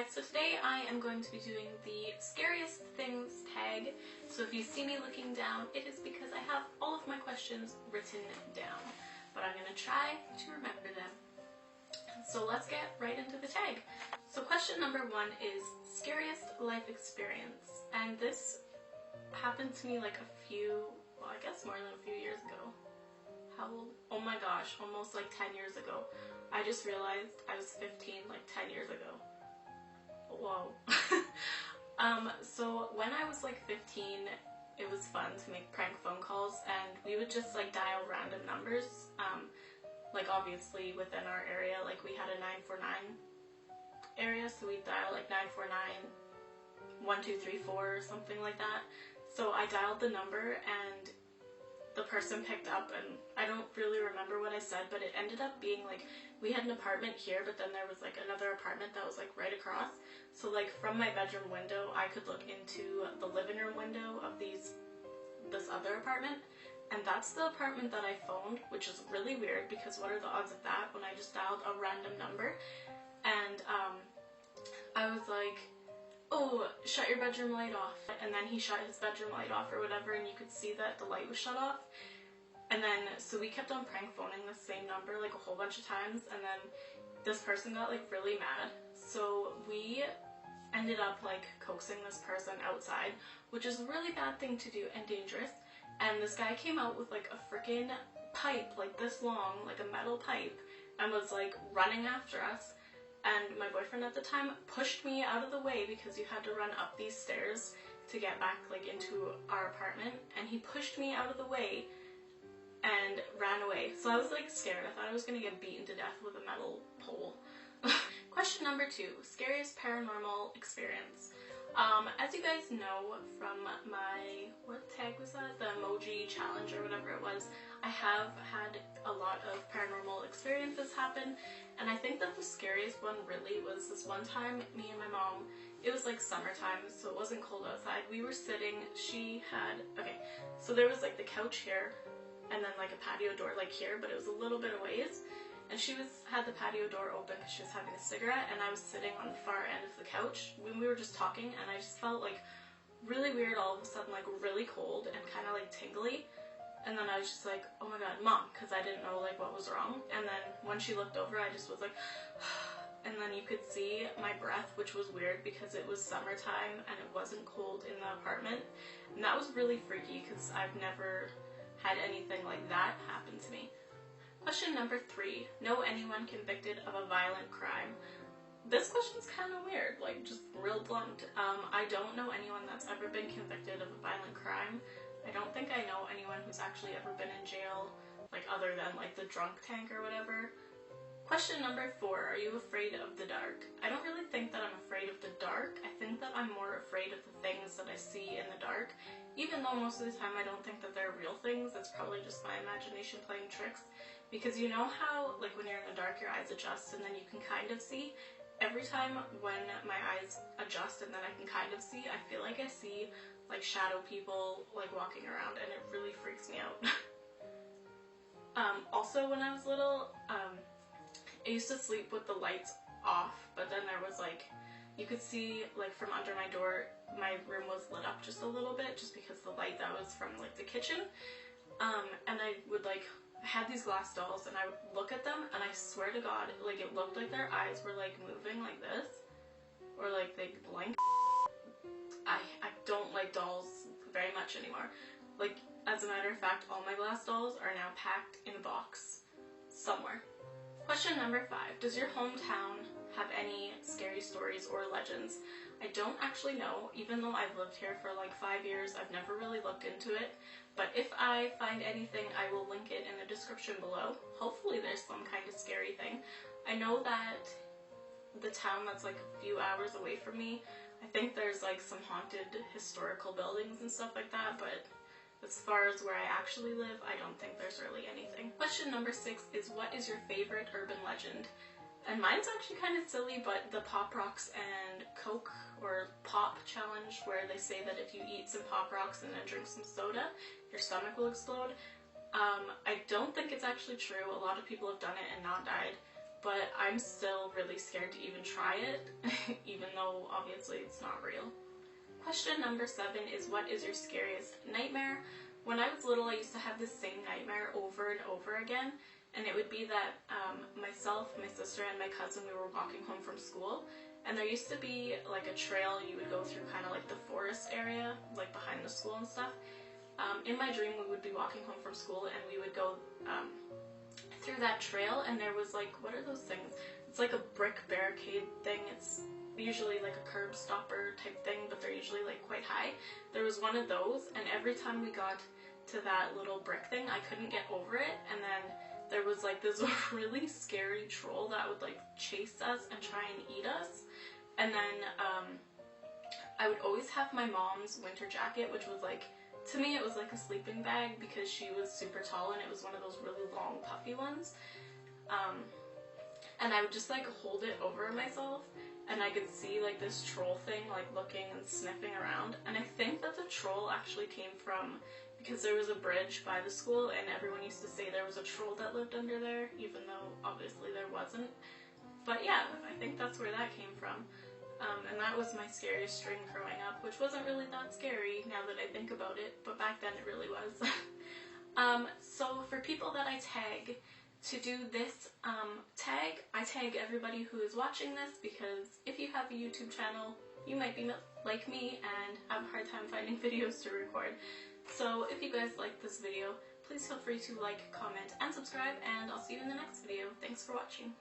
guys, so today I am going to be doing the scariest things tag. So if you see me looking down, it is because I have all of my questions written down, but I'm going to try to remember them. So let's get right into the tag. So question number 1 is scariest life experience, and this happened to me like I guess more than a few years ago. How old? Oh my gosh, almost like 10 years ago. I just realized I was 15 like 10 years ago. Whoa. So when I was like 15, it was fun to make prank phone calls, and we would just like dial random numbers. Like obviously within our area, like we had a 949 area, so we'd dial like 949 1234 or something like that. So I dialed the number and the person picked up, and I don't really remember what I said, but it ended up being like we had an apartment here, but then there was like another apartment that was like right across. So like from my bedroom window, I could look into the living room window of this other apartment, and that's the apartment that I phoned, which is really weird because what are the odds of that when I just dialed a random number? And I was like, oh, shut your bedroom light off. And then he shut his bedroom light off or whatever, and you could see that the light was shut off. And then, so we kept on prank phoning the same number like a whole bunch of times, and then this person got like really mad. So we ended up like coaxing this person outside, which is a really bad thing to do and dangerous. And this guy came out with like a freaking pipe like this long, like a metal pipe, and was like running after us. And my boyfriend at the time pushed me out of the way because you had to run up these stairs to get back like into our apartment, and he pushed me out of the way and ran away. So I was like scared. I thought I was gonna get beaten to death with a metal pole. Question number 2, scariest paranormal experience. As you guys know from my, what tag was that? The emoji challenge or whatever it was, I have had a lot of paranormal experiences happen, and I think that the scariest one really was this one time, me and my mom, it was like summertime, so it wasn't cold outside. We were sitting, so there was like the couch here, and then like a patio door like here, but it was a little bit of ways. And she had the patio door open because she was having a cigarette, and I was sitting on the far end of the couch when we were just talking, and I just felt like really weird all of a sudden, like really cold and kind of like tingly. And then I was just like, oh my god, Mom, because I didn't know like what was wrong. And then when she looked over, I just was like, and then you could see my breath, which was weird because it was summertime and it wasn't cold in the apartment. And that was really freaky because I've never had anything like that happen to me. Question number 3, know anyone convicted of a violent crime? This question's kind of weird, like just real blunt. I don't know anyone that's ever been convicted of a violent crime. I don't think I know anyone who's actually ever been in jail, like other than like the drunk tank or whatever. Question number 4, are you afraid of the dark? I don't really think that I'm afraid of the dark. I think that I'm more afraid of the things that I see in the dark. Even though most of the time I don't think that they're real things, it's probably just my imagination playing tricks. Because you know how like when you're in the dark your eyes adjust and then you can kind of see? Every time when my eyes adjust and then I can kind of see, I feel like I see like shadow people like walking around, and it really freaks me out. Also when I was little, I used to sleep with the lights off, but then there was like, you could see like from under my door, my room was lit up just a little bit just because the light that was from like the kitchen. And I would like, I had these glass dolls and I would look at them, and I swear to God, like it looked like their eyes were like moving like this, or like they blink. I don't like dolls very much anymore. Like, as a matter of fact, all my glass dolls are now packed in a box somewhere. Question number 5, does your hometown have any scary stories or legends? I don't actually know, even though I've lived here for like 5 years, I've never really looked into it. But if I find anything, I will link it in the description below. Hopefully there's some kind of scary thing. I know that the town that's like a few hours away from me, I think there's like some haunted historical buildings and stuff like that, but as far as where I actually live, I don't think there's really anything. Question number 6 is, what is your favorite urban legend? And mine's actually kind of silly, but the Pop Rocks and Coke or Pop challenge, where they say that if you eat some Pop Rocks and then drink some soda, your stomach will explode. I don't think it's actually true. A lot of people have done it and not died, but I'm still really scared to even try it, even though obviously it's not real. Question number 7 is, what is your scariest nightmare? When I was little, I used to have this same nightmare over and over again, and it would be that myself, my sister, and my cousin, we were walking home from school, and there used to be like a trail you would go through, kind of like the forest area, like behind the school and stuff. In my dream, we would be walking home from school, and we would go through that trail, and there was like, what are those things? It's like a brick barricade thing. It's usually like a curb stopper type thing, but they're usually like quite high. There was one of those, and every time we got to that little brick thing, I couldn't get over it, and then there was like this really scary troll that would like chase us and try and eat us. And then I would always have my mom's winter jacket, which was like, to me it was like a sleeping bag because she was super tall, and it was one of those really long puffy ones. And I would just like hold it over myself, and I could see like this troll thing like looking and sniffing around. And I think that the troll actually came from, because there was a bridge by the school, and everyone used to say there was a troll that lived under there, even though obviously there wasn't. But yeah, I think that's where that came from. And that was my scariest dream growing up, which wasn't really that scary now that I think about it, but back then it really was. So for people that I tag to do this tag, I tag everybody who is watching this, because if you have a YouTube channel, you might be like me and have a hard time finding videos to record. So if you guys like this video, please feel free to like, comment, and subscribe, and I'll see you in the next video. Thanks for watching.